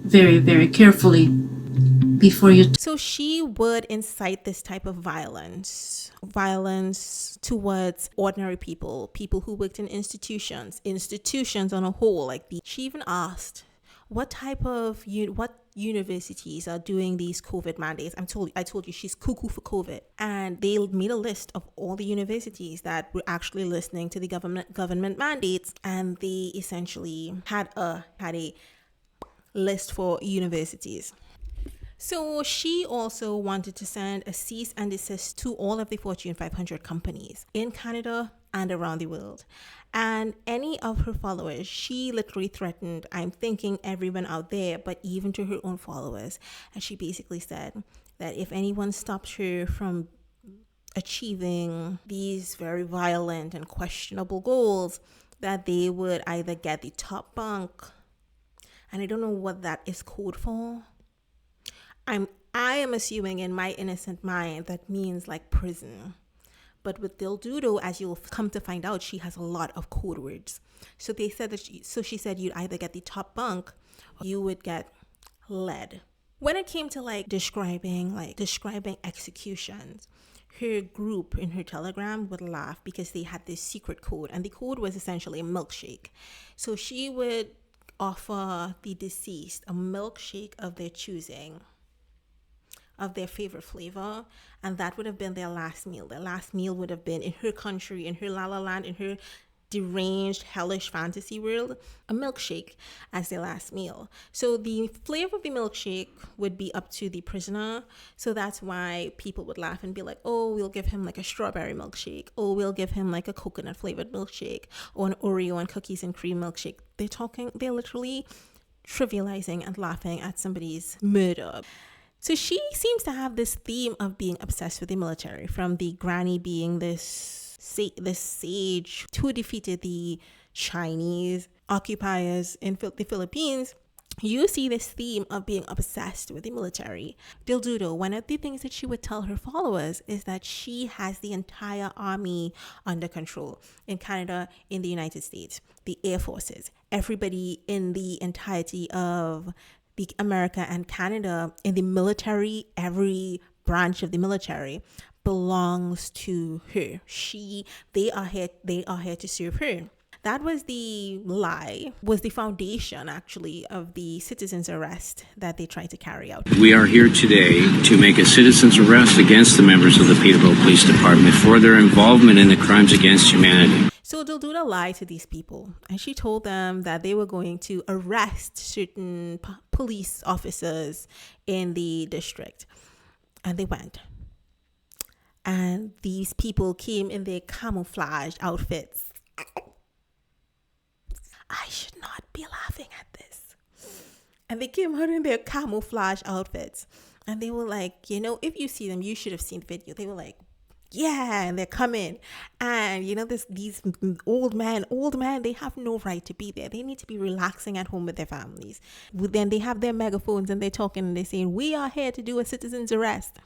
Speaker 3: very, very carefully before you.
Speaker 7: So she would incite this type of violence towards ordinary people who worked in institutions on a whole. She even asked what universities are doing these COVID mandates. I told you she's cuckoo for COVID. And they made a list of all the universities that were actually listening to the government mandates, and they essentially had a list for universities. So she also wanted to send a cease and desist to all of the Fortune 500 companies in Canada and around the world. And any of her followers, she literally threatened, I'm thinking everyone out there, but even to her own followers. And she basically said that if anyone stops her from achieving these very violent and questionable goals, that they would either get the top bunk, and I don't know what that is code for. I am assuming in my innocent mind that means like prison. But with Didulo, as you'll come to find out, she has a lot of code words. So they said that she said you'd either get the top bunk or you would get lead. When it came to describing executions, her group in her Telegram would laugh because they had this secret code, and the code was essentially a milkshake. So she would offer the deceased a milkshake of their choosing, of their favorite flavor, and that would have been their last meal. Their last meal would have been, in her country, in her la la land, in her deranged, hellish fantasy world, a milkshake as their last meal. So the flavor of the milkshake would be up to the prisoner. So that's why people would laugh and be like, oh, we'll give him like a strawberry milkshake. Oh, we'll give him like a coconut flavored milkshake, or an Oreo and cookies and cream milkshake. They're literally trivializing and laughing at somebody's murder. So she seems to have this theme of being obsessed with the military, from the granny being this sage who defeated the Chinese occupiers in the Philippines. You see this theme of being obsessed with the military. Didulo, one of the things that she would tell her followers is that she has the entire army under control in Canada, in the United States, the Air Forces, everybody in the entirety of the America and Canada in the military, every branch of the military belongs to her. They are here to serve her. That was the lie, was the foundation actually of the citizen's arrest that they tried to carry out.
Speaker 8: We are here today to make a citizen's arrest against the members of the Peterborough Police Department for their involvement in the crimes against humanity.
Speaker 7: So Didulo lied to these people, and she told them that they were going to arrest certain police officers in the district. And they went. And these people came in their camouflage outfits. I should not be laughing at this. And they came out in their camouflage outfits. And they were like, if you see them, you should have seen the video. They were like, yeah, and they're coming. And these old man, they have no right to be there. They need to be relaxing at home with their families. Then they have their megaphones and they're talking and they're saying, we are here to do a citizen's arrest.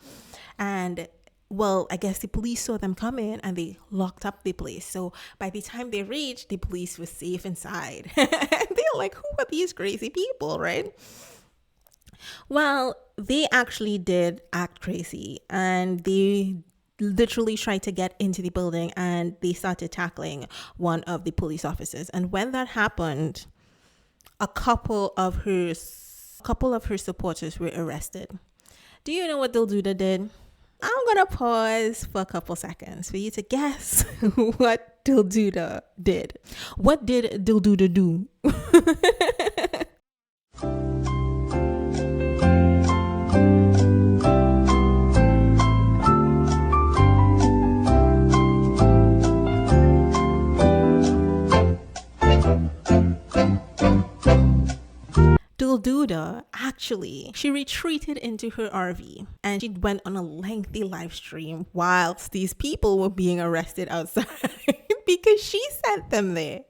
Speaker 7: And well, I guess the police saw them come in and they locked up the place. So by the time they reached, the police was safe inside. They're like, who are these crazy people, right? Well, they actually did act crazy, and they literally tried to get into the building and they started tackling one of the police officers. And when that happened, a couple of her supporters were arrested. Do you know what Didulo did? I'm gonna pause for a couple seconds for you to guess what Didulo did. What did Didulo do? Didulo, actually, she retreated into her RV and she went on a lengthy live stream whilst these people were being arrested outside because she sent them there.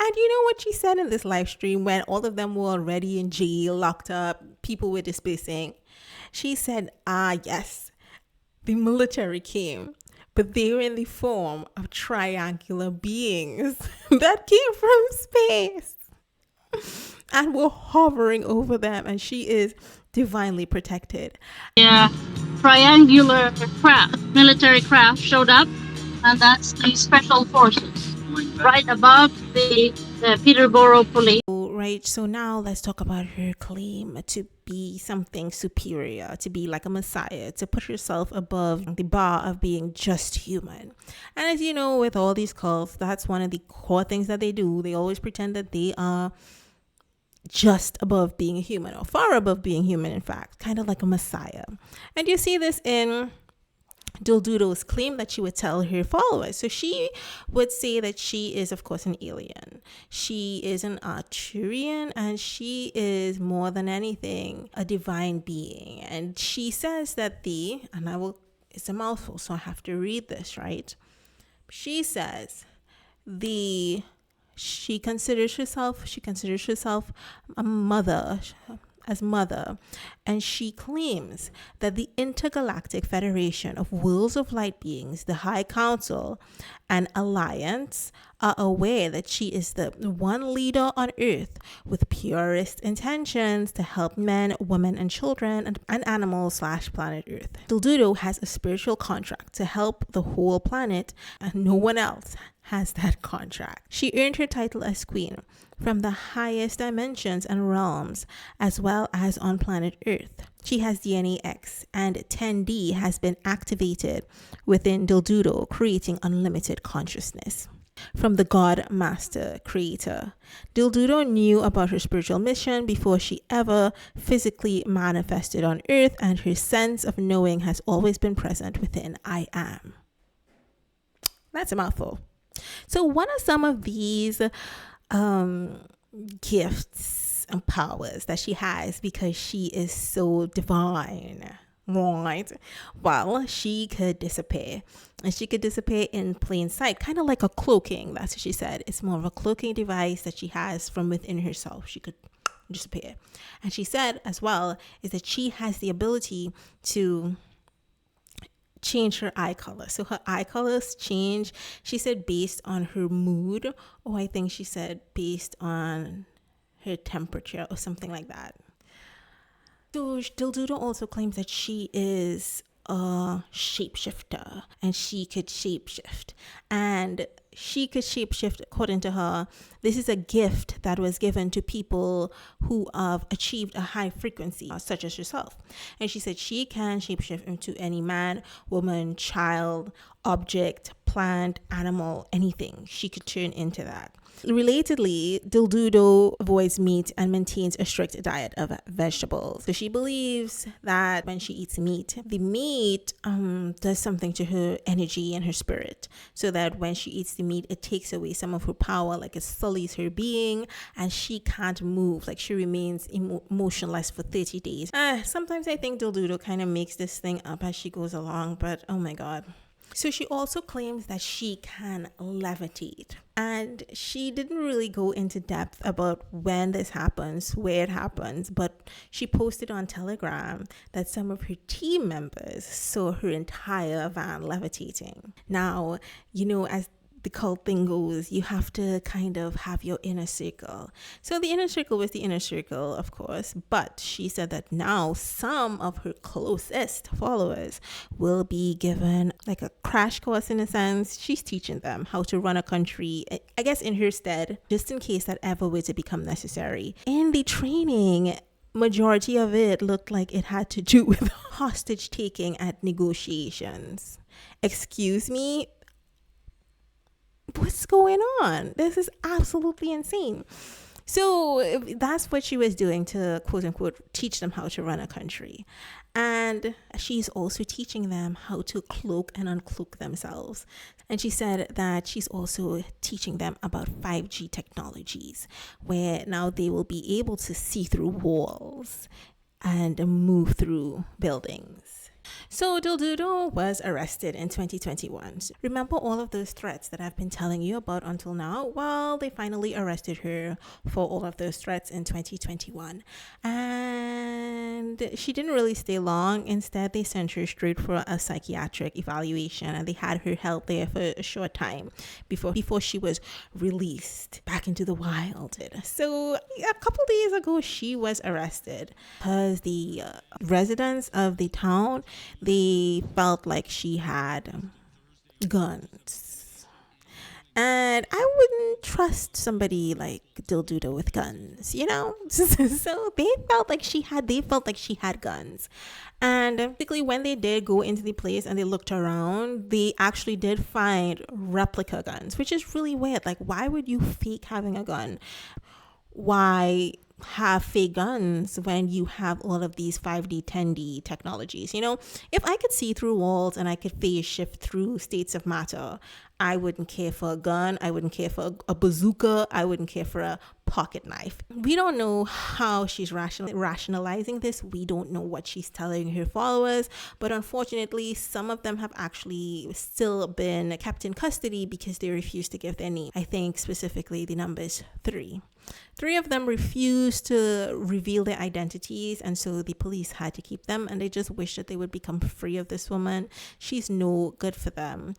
Speaker 7: And you know what she said in this live stream when all of them were already in jail, locked up, people were dispersing? She said, yes, the military came, but they were in the form of triangular beings that came from space and were hovering over them, and she is divinely protected.
Speaker 3: Yeah, triangular craft, military craft showed up, and that's the special forces right above the Peterborough Police.
Speaker 7: right? So now let's talk about her claim to be something superior, to be like a messiah, to put herself above the bar of being just human. And as you know, with all these cults, that's one of the core things that they do. They always pretend that they are just above being a human, or far above being human, in fact, kind of like a messiah. And you see this in Didulo's claim that she would tell her followers. So she would say that she is, of course, an alien. She is an Arthurian, and she is more than anything a divine being. And she says that it's a mouthful, so I have to read this, right? She says she considers herself a mother, and she claims that the Intergalactic Federation of Worlds of Light Beings, the High Council and Alliance, are aware that she is the one leader on Earth with purest intentions to help men, women, and children and animals / planet Earth. Didulo has a spiritual contract to help the whole planet, and no one else has that contract. She earned her title as queen from the highest dimensions and realms, as well as on planet Earth. She has DNA X, and 10D has been activated within Didulo, creating unlimited consciousness from the God Master Creator. Didulo knew about her spiritual mission before she ever physically manifested on Earth, and her sense of knowing has always been present within I Am. That's a mouthful. So what are some of these gifts and powers that she has because she is so divine, right? Well, she could disappear, and she could disappear in plain sight, kind of like a cloaking. That's what she said. It's more of a cloaking device that she has from within herself. She could disappear. And she said as well is that she has the ability to change her eye color. So her eye colors change, she said, based on her mood, or I think she said based on her temperature or something like that. So Didulo also claims that she is a shapeshifter, and she could shapeshift. And she could shapeshift, according to her. This is a gift that was given to people who have achieved a high frequency, such as herself. And she said she can shapeshift into any man, woman, child, object, plant, animal, anything. She could turn into that. Relatedly, Didulo avoids meat and maintains a strict diet of vegetables. So she believes that when she eats meat, the meat does something to her energy and her spirit, so that when she eats the meat, it takes away some of her power, like it sullies her being, and she can't move, like she remains motionless for 30 days. Sometimes I think Didulo kind of makes this thing up as she goes along, but oh my God. So she also claims that she can levitate, and she didn't really go into depth about when this happens, where it happens, but she posted on Telegram that some of her team members saw her entire van levitating. Now, you know, as the cult thing goes, you have to kind of have your inner circle. So the inner circle was the inner circle, of course, but she said that now some of her closest followers will be given like a crash course, in a sense. She's teaching them how to run a country, I guess in her stead, just in case that ever were to become necessary. In the training, majority of it looked like it had to do with hostage taking at negotiations. Excuse me? What's going on? This is absolutely insane. So that's what she was doing to, quote unquote, teach them how to run a country. And she's also teaching them how to cloak and uncloak themselves. And she said that she's also teaching them about 5G technologies, where now they will be able to see through walls and move through buildings. So Didulo was arrested in 2021. Remember all of those threats that I've been telling you about until now? Well, they finally arrested her for all of those threats in 2021. And she didn't really stay long. Instead, they sent her straight for a psychiatric evaluation, and they had her held there for a short time before she was released back into the wild. So a couple days ago, she was arrested because the residents of the town, they felt like she had guns. And I wouldn't trust somebody like Didulo with guns, you know? So they felt like she had guns. And basically when they did go into the place and they looked around, they actually did find replica guns, which is really weird. Like, why would you fake having a gun? Why have fake guns when you have all of these 5D, 10D technologies? You know, if I could see through walls and I could phase shift through states of matter, I wouldn't care for a gun. I wouldn't care for a bazooka. I wouldn't care for a pocket knife. We don't know how she's rationalizing this. We don't know what she's telling her followers. But unfortunately, some of them have actually still been kept in custody because they refuse to give their name. I think specifically the number is 3. 3 of them refused to reveal their identities, and so the police had to keep them, and they just wish that they would become free of this woman. She's no good for them.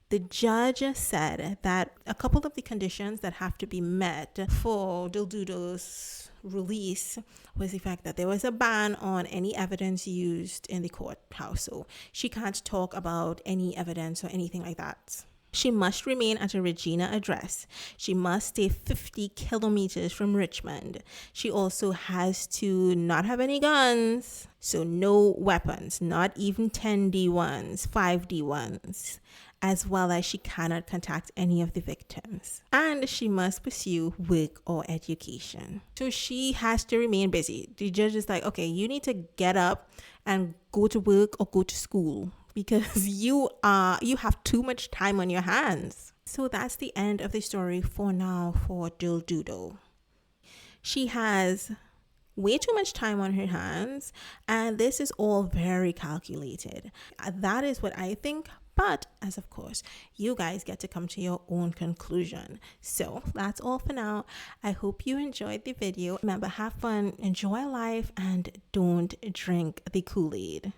Speaker 7: The judge said that a couple of the conditions that have to be met for Didulo's release was the fact that there was a ban on any evidence used in the courthouse. So she can't talk about any evidence or anything like that. She must remain at a Regina address. She must stay 50 kilometers from Richmond. She also has to not have any guns. So no weapons, not even 10D ones, 5D ones, as well as she cannot contact any of the victims. And she must pursue work or education. So she has to remain busy. The judge is like, okay, you need to get up and go to work or go to school, because you have too much time on your hands. So that's the end of the story for now for Didulo. She has way too much time on her hands, and this is all very calculated. That is what I think. But as of course, you guys get to come to your own conclusion. So that's all for now. I hope you enjoyed the video. Remember, have fun, enjoy life, and don't drink the Kool-Aid.